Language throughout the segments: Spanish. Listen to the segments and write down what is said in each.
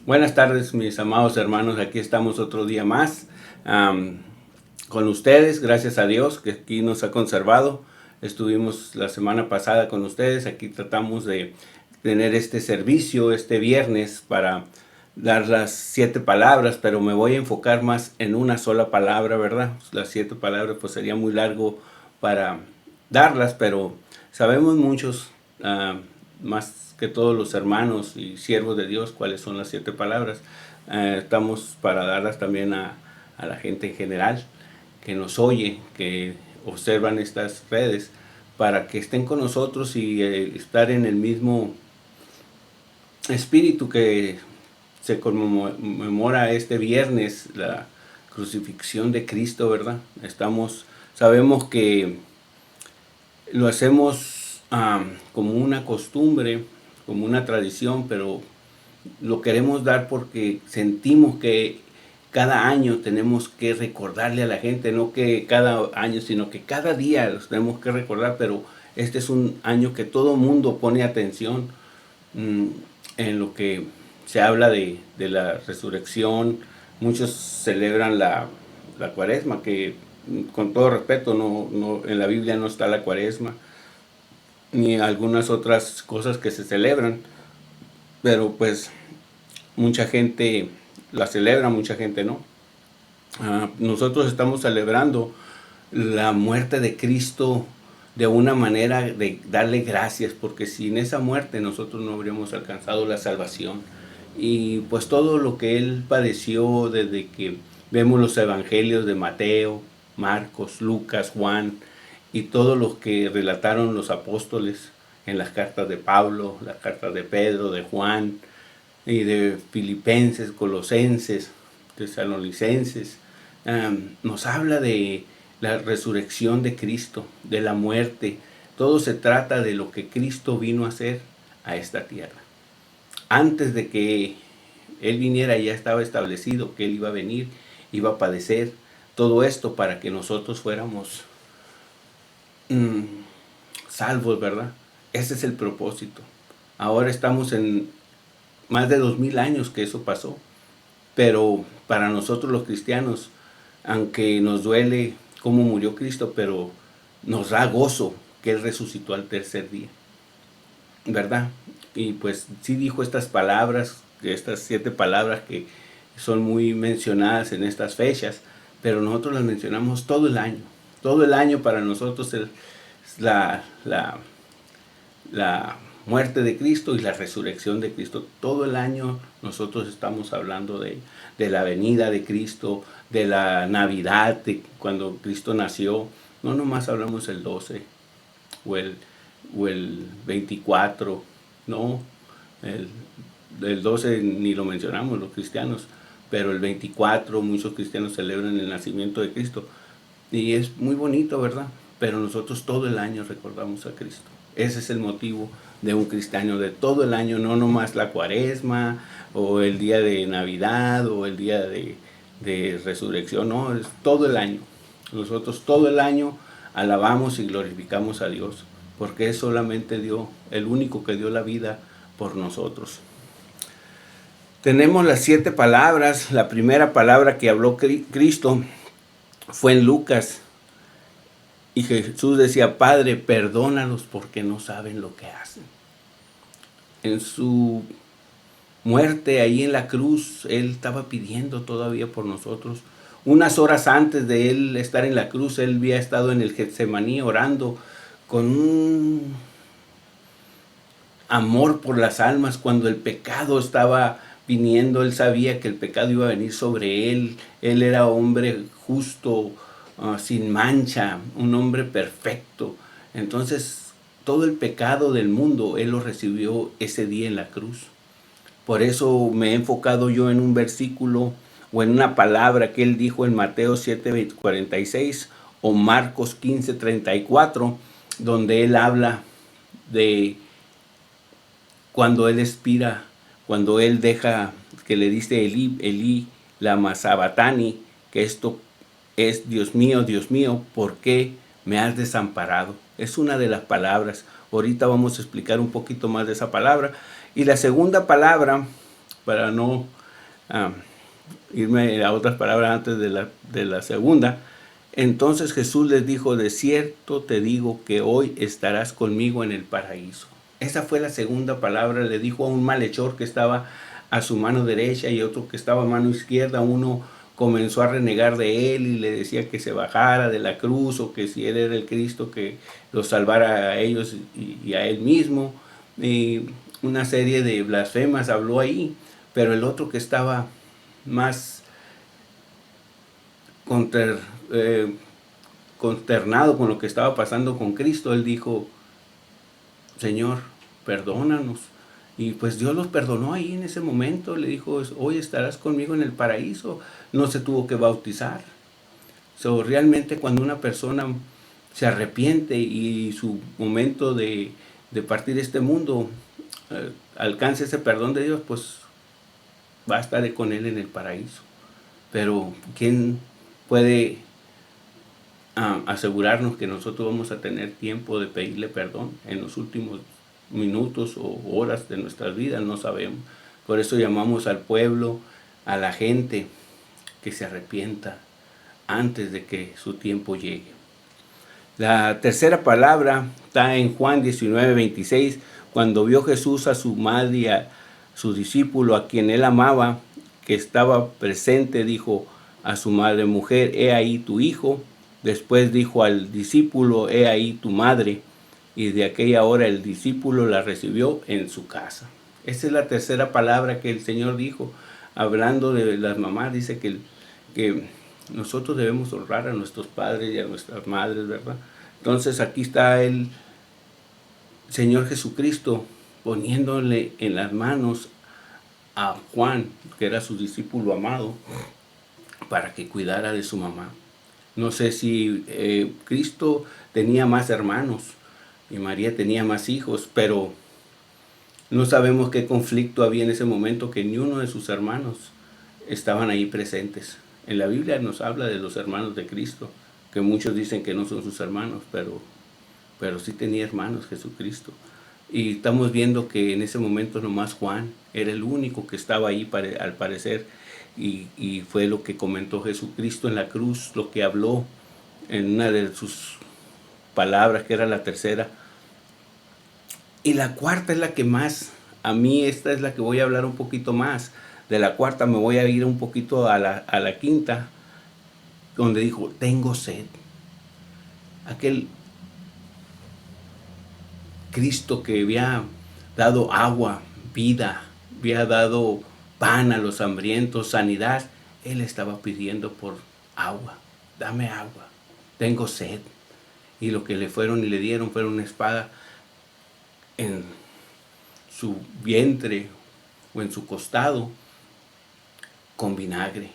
Buenas tardes, mis amados hermanos. Aquí estamos otro día más con ustedes. Gracias a Dios que aquí nos ha conservado. Estuvimos la semana pasada con ustedes. Aquí tratamos de tener este servicio este viernes para dar las 7 palabras, pero me voy a enfocar más en una sola palabra, ¿verdad? Las 7 palabras pues sería muy largo para darlas, pero sabemos muchos, más que todos los hermanos y siervos de Dios, cuáles son las 7 palabras. Estamos para darlas también a la gente en general que nos oye, que observan estas redes, para que estén con nosotros y estar en el mismo espíritu que se conmemora este viernes, la crucifixión de Cristo, ¿verdad? Sabemos que lo hacemos como una costumbre, como una tradición, pero lo queremos dar porque sentimos que cada año tenemos que recordarle a la gente, no que cada año, sino que cada día los tenemos que recordar, pero este es un año que todo mundo pone atención mm, en lo que se habla de la resurrección. Muchos celebran la cuaresma, que con todo respeto, en la Biblia no está la cuaresma, ni algunas otras cosas que se celebran, pero pues mucha gente la celebra, mucha gente no. Nosotros estamos celebrando la muerte de Cristo de una manera de darle gracias, porque sin esa muerte nosotros no habríamos alcanzado la salvación. Y pues todo lo que Él padeció desde que vemos los evangelios de Mateo, Marcos, Lucas, Juan y todos los que relataron los apóstoles en las cartas de Pablo, las cartas de Pedro, de Juan y de Filipenses, Colosenses, Tesalonicenses, nos habla de la resurrección de Cristo, de la muerte. Todo se trata de lo que Cristo vino a hacer a esta tierra. Antes de que Él viniera ya estaba establecido que Él iba a venir, iba a padecer todo esto para que nosotros fuéramos mm, salvos, ¿verdad? Ese es el propósito. Ahora estamos en más de 2000 años que eso pasó, pero para nosotros los cristianos, aunque nos duele cómo murió Cristo, pero nos da gozo que Él resucitó al tercer día, ¿verdad? Y pues sí dijo estas 7 palabras que son muy mencionadas en estas fechas, pero nosotros las mencionamos todo el año. Todo el año para nosotros es la muerte de Cristo y la resurrección de Cristo. Todo el año nosotros estamos hablando de la venida de Cristo, de la Navidad, de cuando Cristo nació. No nomás hablamos el 12 o el 24, no, el, el 12 ni lo mencionamos los cristianos, pero el 24 muchos cristianos celebran el nacimiento de Cristo y es muy bonito, ¿verdad? Pero nosotros todo el año recordamos a Cristo. Ese es el motivo de un cristiano de todo el año, no nomás la cuaresma o el día de Navidad o el día de resurrección, no, es todo el año. Nosotros todo el año alabamos y glorificamos a Dios, porque es solamente Dios, el único que dio la vida por nosotros. Tenemos las 7 palabras. La primera palabra que habló Cristo fue en Lucas. Y Jesús decía: Padre, perdónalos porque no saben lo que hacen. En su muerte ahí en la cruz, Él estaba pidiendo todavía por nosotros. Unas horas antes de Él estar en la cruz, Él había estado en el Getsemaní orando con un amor por las almas. Cuando el pecado estaba viniendo, Él sabía que el pecado iba a venir sobre Él. Él era hombre justo, sin mancha, un hombre perfecto. Entonces, todo el pecado del mundo Él lo recibió ese día en la cruz. Por eso me he enfocado yo en un versículo o en una palabra que Él dijo en Mateo 7:46 o Marcos 15:34, donde Él habla de cuando Él expira, cuando Él deja, que le dice Elí, Elí, lama sabatani, que esto es: Dios mío, ¿por qué me has desamparado? Es una de las palabras. Ahorita vamos a explicar un poquito más de esa palabra. Y la segunda palabra para no irme a otras palabras antes de la segunda. Entonces Jesús les dijo, de cierto te digo que hoy estarás conmigo en el paraíso. Esa fue la segunda palabra. Le dijo a un malhechor que estaba a su mano derecha y otro que estaba a mano izquierda. Uno comenzó a renegar de él y le decía que se bajara de la cruz, o que si él era el Cristo, que los salvara a ellos y a él mismo. Y una serie de blasfemas habló ahí, pero el otro que estaba más consternado con lo que estaba pasando con Cristo, él dijo, Señor, perdónanos. Y pues Dios los perdonó ahí en ese momento. Le dijo, hoy estarás conmigo en el paraíso. No se tuvo que bautizar. Realmente cuando una persona se arrepiente y su momento de partir de este mundo alcance ese perdón de Dios, pues va a estar con Él en el paraíso. Pero ¿quién puede asegurarnos que nosotros vamos a tener tiempo de pedirle perdón en los últimos minutos o horas de nuestras vidas? No sabemos. Por eso llamamos al pueblo, a la gente, que se arrepienta antes de que su tiempo llegue. La tercera palabra está en Juan 19:26, cuando vio Jesús a su madre y a su discípulo, a quien él amaba, que estaba presente, dijo a su madre, mujer, he ahí tu hijo. Después dijo al discípulo, he ahí tu madre. Y de aquella hora el discípulo la recibió en su casa. Esa es la tercera palabra que el Señor dijo, hablando de las mamás. Dice que nosotros debemos honrar a nuestros padres y a nuestras madres, ¿verdad? Entonces aquí está el Señor Jesucristo poniéndole en las manos a Juan, que era su discípulo amado, para que cuidara de su mamá. No sé si Cristo tenía más hermanos y María tenía más hijos, pero no sabemos qué conflicto había en ese momento, que ni uno de sus hermanos estaban ahí presentes. En la Biblia nos habla de los hermanos de Cristo, que muchos dicen que no son sus hermanos, pero sí tenía hermanos Jesucristo. Y estamos viendo que en ese momento nomás Juan era el único que estaba ahí, al parecer, y fue lo que comentó Jesucristo en la cruz, lo que habló en una de sus palabras, que era la tercera. Y la cuarta es la que más, a mí esta es la que voy a hablar un poquito más. De la cuarta me voy a ir un poquito a la quinta, donde dijo, tengo sed. Aquel Cristo que había dado agua, vida, había dado pan a los hambrientos, sanidad, Él estaba pidiendo por agua. Dame agua, tengo sed. Y lo que le fueron y le dieron fue una espada en su vientre o en su costado con vinagre.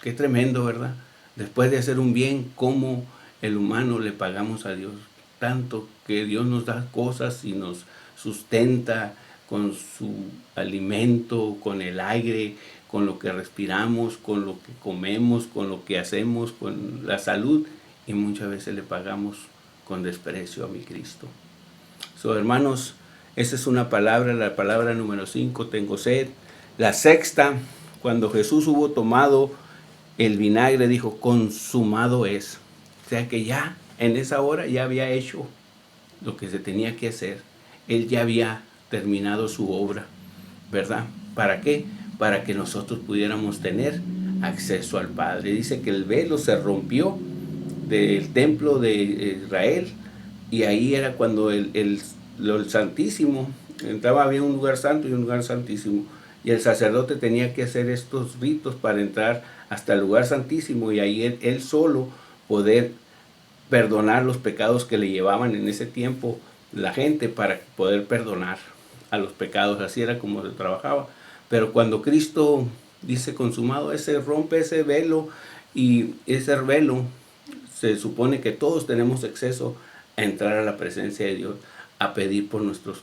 Qué tremendo, ¿verdad? Después de hacer un bien, ¿cómo el humano le pagamos a Dios? Tanto que Dios nos da cosas y nos sustenta con su alimento, con el aire, con lo que respiramos, con lo que comemos, con lo que hacemos, con la salud, y muchas veces le pagamos con desprecio a mi Cristo. Hermanos, esa es una palabra, la palabra número 5, tengo sed. La sexta, cuando Jesús hubo tomado el vinagre, dijo, consumado es. O sea que ya en esa hora ya había hecho lo que se tenía que hacer. Él ya había terminado su obra, ¿verdad? ¿Para qué? Para que nosotros pudiéramos tener acceso al Padre. Dice que el velo se rompió del templo de Israel, y ahí era cuando el Santísimo entraba. Había un lugar santo y un lugar santísimo, y el sacerdote tenía que hacer estos ritos para entrar hasta el lugar santísimo, y ahí él solo poder perdonar los pecados que le llevaban en ese tiempo la gente, para poder perdonar a los pecados. Así era como se trabajaba. Pero cuando Cristo dice consumado, ese rompe ese velo, y ese velo se supone que todos tenemos acceso a entrar a la presencia de Dios, a pedir por nuestros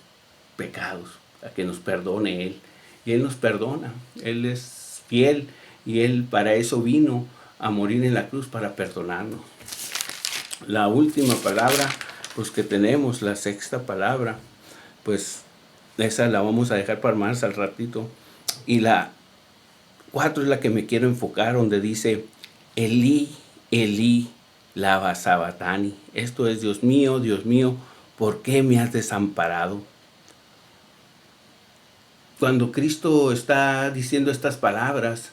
pecados, a que nos perdone Él. Y Él nos perdona, Él es fiel, y Él para eso vino a morir en la cruz, para perdonarnos. La última palabra, pues que tenemos, la sexta palabra, pues esa la vamos a dejar para más al ratito, Y la 4 es la que me quiero enfocar, donde dice, Elí, Elí, lama sabactani. Esto es, Dios mío, ¿por qué me has desamparado? Cuando Cristo está diciendo estas palabras,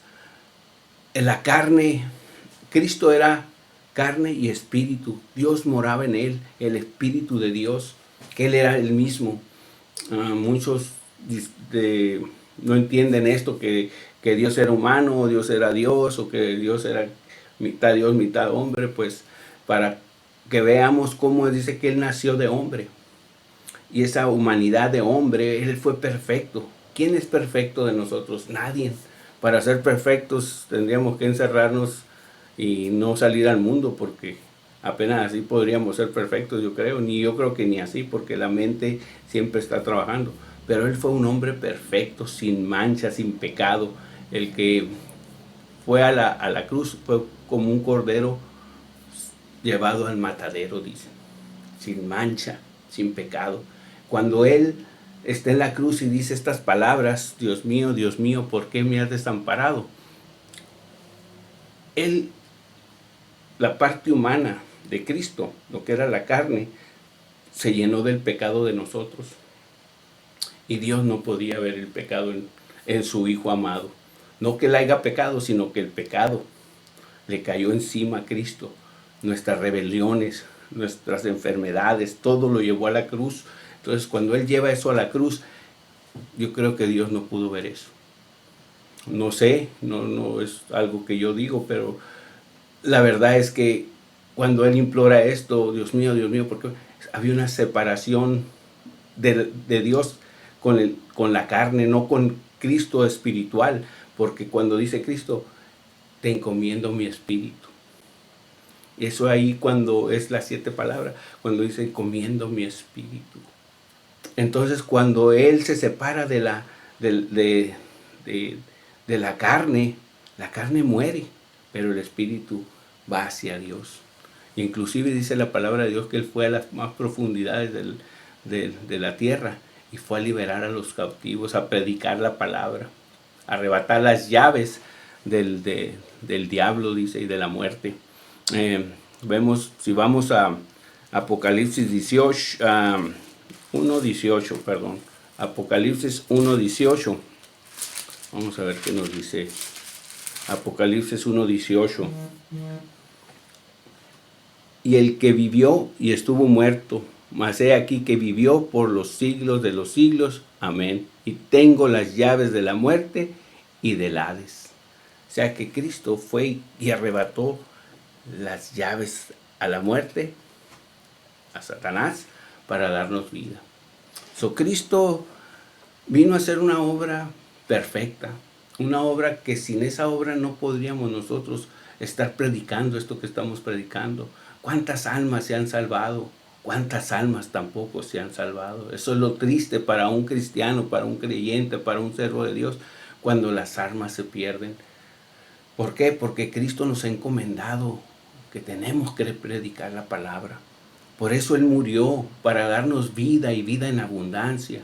en la carne, Cristo era carne y espíritu. Dios moraba en él, el espíritu de Dios, que él era el mismo. Muchos no entienden esto, que Dios era humano, o Dios era Dios, o que Dios era mitad Dios, mitad hombre, pues para que veamos cómo dice que él nació de hombre. Y esa humanidad de hombre, él fue perfecto. ¿Quién es perfecto de nosotros? Nadie. Para ser perfectos tendríamos que encerrarnos y no salir al mundo, porque apenas así podríamos ser perfectos, yo creo. Yo creo que ni así, porque la mente siempre está trabajando. Pero él fue un hombre perfecto, sin mancha, sin pecado. El que fue a la cruz fue como un cordero llevado al matadero, dicen, sin mancha, sin pecado. Cuando él está en la cruz y dice estas palabras, Dios mío, ¿por qué me has desamparado? Él, la parte humana de Cristo, lo que era la carne, se llenó del pecado de nosotros. Y Dios no podía ver el pecado en su Hijo amado. No que él haya pecado, sino que el pecado le cayó encima a Cristo. Nuestras rebeliones, nuestras enfermedades, todo lo llevó a la cruz. Entonces, cuando él lleva eso a la cruz, yo creo que Dios no pudo ver eso. No sé, no es algo que yo digo, pero la verdad es que cuando él implora esto, Dios mío, porque había una separación de Dios con la carne, no con Cristo espiritual, porque cuando dice Cristo, te encomiendo mi espíritu. Eso ahí cuando es las 7 palabras, cuando dice encomiendo mi espíritu. Entonces cuando él se separa de la carne muere, pero el espíritu va hacia Dios. Inclusive dice la palabra de Dios que él fue a las más profundidades de la tierra y fue a liberar a los cautivos, a predicar la palabra, a arrebatar las llaves del diablo, dice, y de la muerte. Vemos, si vamos a Apocalipsis 18, 1:18, perdón, Apocalipsis 1:18, vamos a ver qué nos dice Apocalipsis 1:18. Y el que vivió y estuvo muerto, mas he aquí que vivió por los siglos de los siglos, amén, y tengo las llaves de la muerte y del Hades. O sea que Cristo fue y arrebató las llaves a la muerte, a Satanás, para darnos vida. Cristo vino a hacer una obra perfecta, una obra que sin esa obra no podríamos nosotros estar predicando esto que estamos predicando. ¿Cuántas almas se han salvado? ¿Cuántas almas tampoco se han salvado? Eso es lo triste para un cristiano, para un creyente, para un servo de Dios, cuando las almas se pierden. ¿Por qué? Porque Cristo nos ha encomendado que tenemos que predicar la palabra. Por eso Él murió, para darnos vida y vida en abundancia.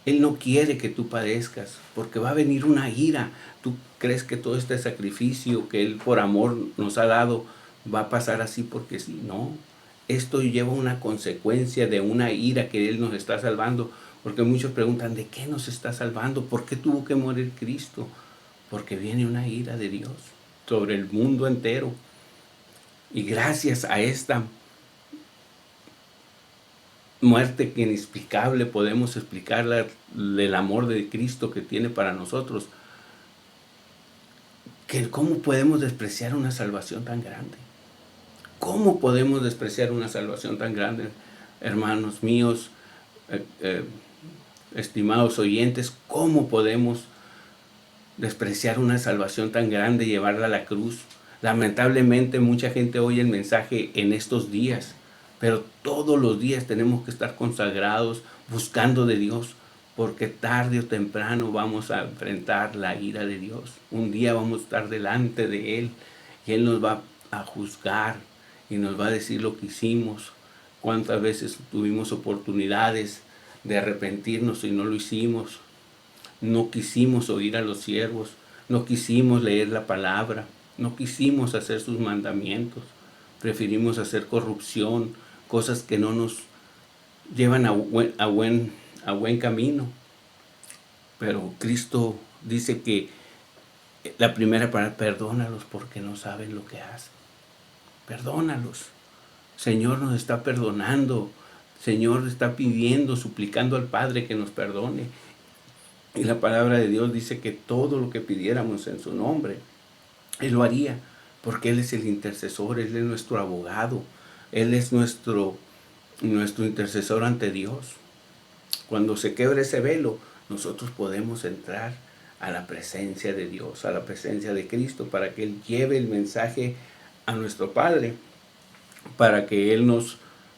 Él no quiere que tú padezcas, porque va a venir una ira. ¿Tú crees que todo este sacrificio que Él por amor nos ha dado va a pasar así porque sí? No. Esto lleva una consecuencia de una ira que Él nos está salvando, porque muchos preguntan, ¿de qué nos está salvando? ¿Por qué tuvo que morir Cristo? Porque viene una ira de Dios sobre el mundo entero. Y gracias a esta muerte que inexplicable podemos explicarla, del amor de Cristo que tiene para nosotros, que cómo podemos despreciar una salvación tan grande. ¿Cómo podemos despreciar una salvación tan grande, hermanos míos, estimados oyentes? ¿Cómo podemos despreciar una salvación tan grande y llevarla a la cruz? Lamentablemente mucha gente oye el mensaje en estos días, pero todos los días tenemos que estar consagrados, buscando de Dios, porque tarde o temprano vamos a enfrentar la ira de Dios. Un día vamos a estar delante de Él y Él nos va a juzgar y nos va a decir lo que hicimos, cuántas veces tuvimos oportunidades de arrepentirnos y no lo hicimos. no quisimos oír a los siervos, no quisimos leer la palabra, no quisimos hacer sus mandamientos, preferimos hacer corrupción, cosas que no nos llevan a buen camino. Pero Cristo dice que la primera palabra, perdónalos porque no saben lo que hacen. Perdónalos. Señor nos está perdonando. Señor está pidiendo, suplicando al Padre que nos perdone. Y la palabra de Dios dice que todo lo que pidiéramos en su nombre, Él lo haría, porque Él es el intercesor, Él es nuestro abogado, Él es nuestro intercesor ante Dios. Cuando se quebre ese velo, nosotros podemos entrar a la presencia de Dios, a la presencia de Cristo, para que Él lleve el mensaje a nuestro Padre, para que Él nos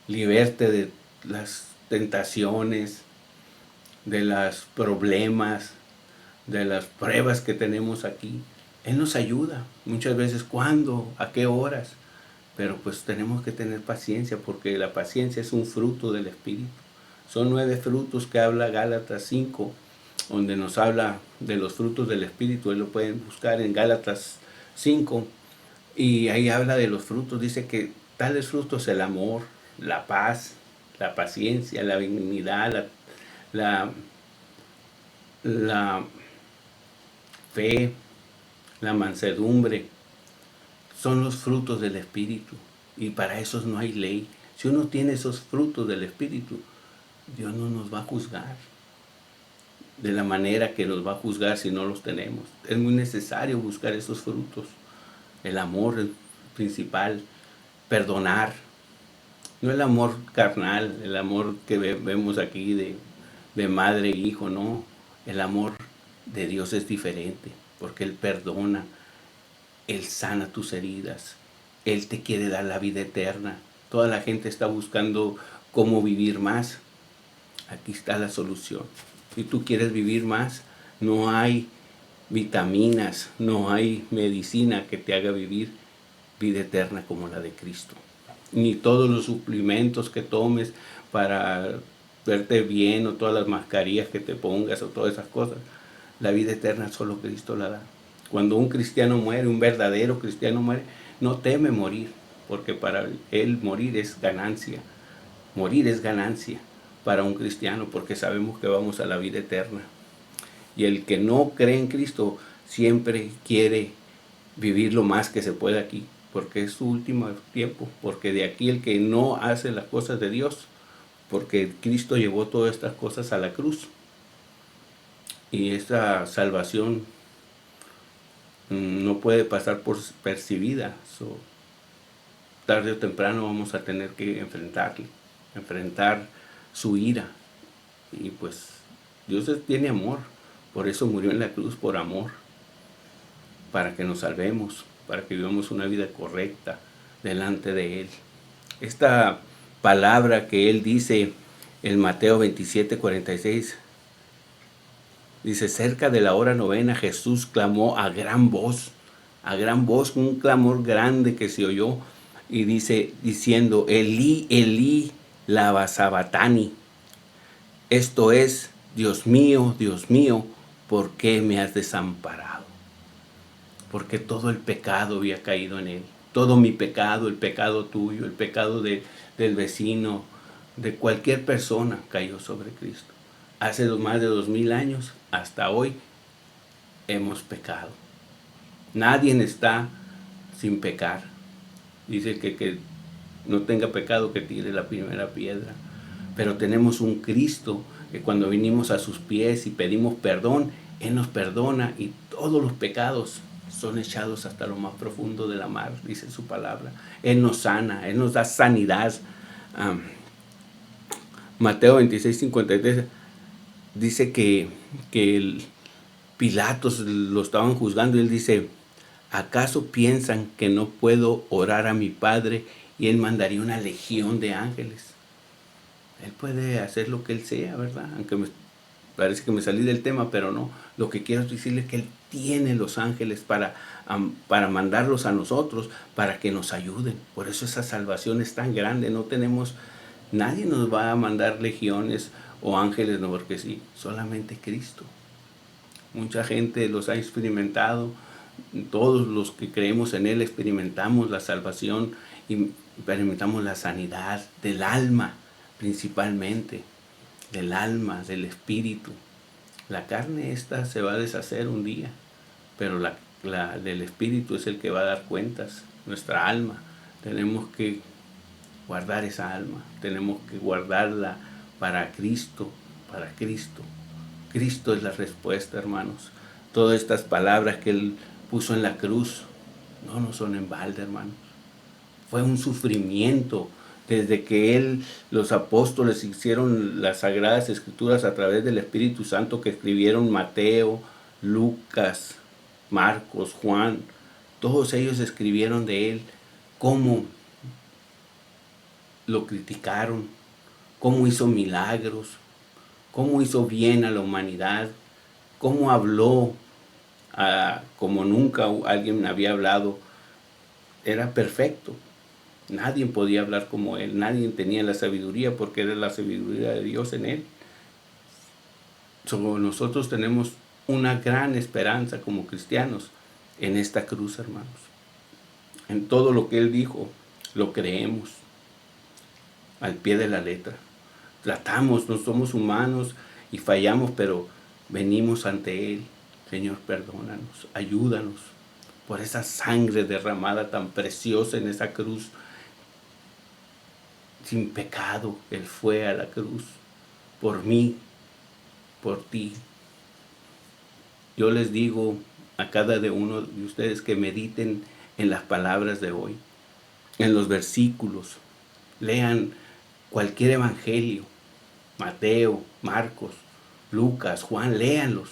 liberte de las tentaciones, de los problemas, de las pruebas que tenemos aquí. Él nos ayuda, muchas veces, ¿cuándo? ¿A qué horas? Pero pues tenemos que tener paciencia, porque la paciencia es un fruto del Espíritu. Son 9 frutos que habla Gálatas 5, donde nos habla de los frutos del Espíritu. Él lo pueden buscar en Gálatas 5, y ahí habla de los frutos. Dice que tales frutos: el amor, la paz, la paciencia, la benignidad, la fe, la mansedumbre, son los frutos del Espíritu. Y para esos no hay ley. Si uno tiene esos frutos del Espíritu, Dios no nos va a juzgar de la manera que nos va a juzgar si no los tenemos. Es muy necesario buscar esos frutos. El amor principal, perdonar. No el amor carnal, el amor que vemos aquí de madre e hijo, no. El amor de Dios es diferente, porque Él perdona, Él sana tus heridas, Él te quiere dar la vida eterna. Toda la gente está buscando cómo vivir más. Aquí está la solución. Si tú quieres vivir más, no hay vitaminas, no hay medicina que te haga vivir vida eterna como la de Cristo. Ni todos los suplementos que tomes para verte bien, o todas las mascarillas que te pongas, o todas esas cosas. La vida eterna solo Cristo la da. Cuando un cristiano muere, un verdadero cristiano muere, no teme morir, porque para él morir es ganancia. Morir es ganancia para un cristiano, porque sabemos que vamos a la vida eterna. Y el que no cree en Cristo siempre quiere vivir lo más que se puede aquí, porque es su último tiempo, porque de aquí el que no hace las cosas de Dios, porque Cristo llevó todas estas cosas a la cruz. Y esta salvación no puede pasar por percibida. Tarde o temprano vamos a tener que enfrentar su ira. Y pues Dios tiene amor, por eso murió en la cruz, por amor, para que nos salvemos, para que vivamos una vida correcta delante de Él. Esta palabra que Él dice en Mateo 27:46, dice: cerca de la hora novena, Jesús clamó a gran voz, un clamor grande que se oyó, y dice, diciendo: Elí, Elí, lama sabactani. Esto es: Dios mío, ¿por qué me has desamparado? Porque todo el pecado había caído en Él. Todo mi pecado, el pecado tuyo, el pecado del vecino, de cualquier persona, cayó sobre Cristo. Hace más de 2000 años, hasta hoy, hemos pecado. Nadie está sin pecar. Dice que no tenga pecado, que tire la primera piedra. Pero tenemos un Cristo que cuando vinimos a sus pies y pedimos perdón, Él nos perdona, y todos los pecados son echados hasta lo más profundo de la mar, dice su palabra. Él nos sana, Él nos da sanidad. Mateo 26:53 dice que Pilatos lo estaban juzgando, y Él dice: ¿acaso piensan que no puedo orar a mi Padre y Él mandaría una legión de ángeles? Él puede hacer lo que Él sea, ¿verdad? Aunque parece que me salí del tema, pero no. Lo que quiero decirles es que Él tiene los ángeles para mandarlos a nosotros, para que nos ayuden. Por eso esa salvación es tan grande. Nadie nos va a mandar legiones o ángeles, no, porque sí, solamente Cristo. Mucha gente los ha experimentado. Todos los que creemos en Él experimentamos la salvación y experimentamos la sanidad del alma, principalmente, del alma, del espíritu. La carne esta se va a deshacer un día, pero la del espíritu es el que va a dar cuentas, nuestra alma. Tenemos que guardar esa alma, tenemos que guardarla para Cristo, para Cristo. Cristo es la respuesta, hermanos. Todas estas palabras que Él puso en la cruz no son en balde, hermanos. Fue un sufrimiento desde que los apóstoles hicieron las Sagradas Escrituras a través del Espíritu Santo, que escribieron Mateo, Lucas, Marcos, Juan. Todos ellos escribieron de Él, cómo lo criticaron, cómo hizo milagros, cómo hizo bien a la humanidad, cómo habló como nunca alguien había hablado. Era perfecto. Nadie podía hablar como Él, nadie tenía la sabiduría, porque era la sabiduría de Dios en Él. Nosotros tenemos una gran esperanza como cristianos en esta cruz, hermanos. En todo lo que Él dijo, lo creemos al pie de la letra. Tratamos, no somos humanos y fallamos, pero venimos ante Él. Señor, perdónanos, ayúdanos por esa sangre derramada tan preciosa en esa cruz. Sin pecado, Él fue a la cruz por mí, por ti. Yo les digo a cada uno de ustedes que mediten en las palabras de hoy, en los versículos. Lean cualquier evangelio, Mateo, Marcos, Lucas, Juan, léanlos.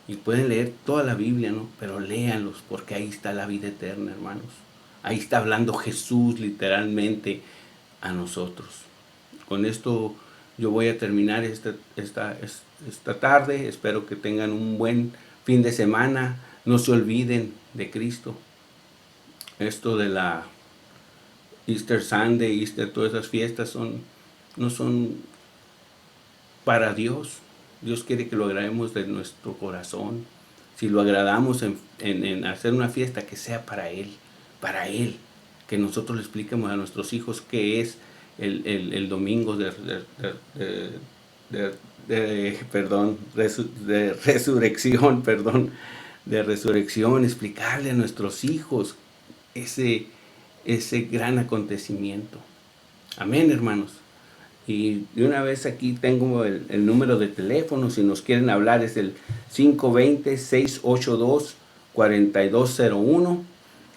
Y pueden leer toda la Biblia, ¿no? Pero léanlos, porque ahí está la vida eterna, hermanos. Ahí está hablando Jesús literalmente a nosotros. Con esto yo voy a terminar esta tarde. Espero que tengan un buen fin de semana. No se olviden de Cristo. Esto de la Easter Sunday, Easter, todas esas fiestas no son para Dios. Dios quiere que lo agrademos de nuestro corazón. Si lo agradamos en hacer una fiesta, que sea para Él. Que nosotros le expliquemos a nuestros hijos qué es el domingo de resurrección, explicarle a nuestros hijos ese gran acontecimiento. Amén, hermanos. Y de una vez aquí tengo el número de teléfono, si nos quieren hablar es el 520-682-4201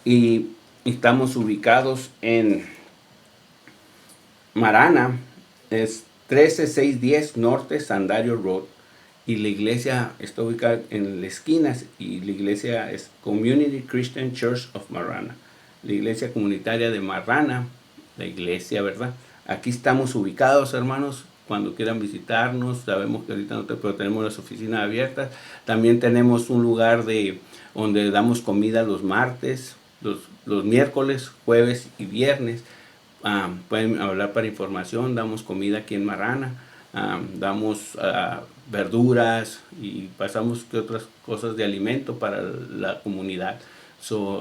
y estamos ubicados en Marana, es 13610 Norte Sandario Road, y la iglesia está ubicada en las esquinas, y la iglesia es Community Christian Church of Marana, la iglesia comunitaria de Marana, la iglesia, ¿verdad? Aquí estamos ubicados, hermanos, cuando quieran visitarnos. Sabemos que ahorita no pero tenemos las oficinas abiertas. También tenemos un lugar donde damos comida los martes, los miércoles, jueves y viernes. Pueden hablar para información. Damos comida aquí en Marana, damos verduras y pasamos otras cosas de alimento para la comunidad.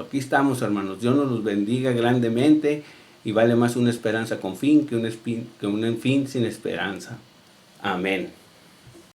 Aquí estamos, hermanos. Dios nos los bendiga grandemente. Y vale más una esperanza con fin que un fin sin esperanza. Amén.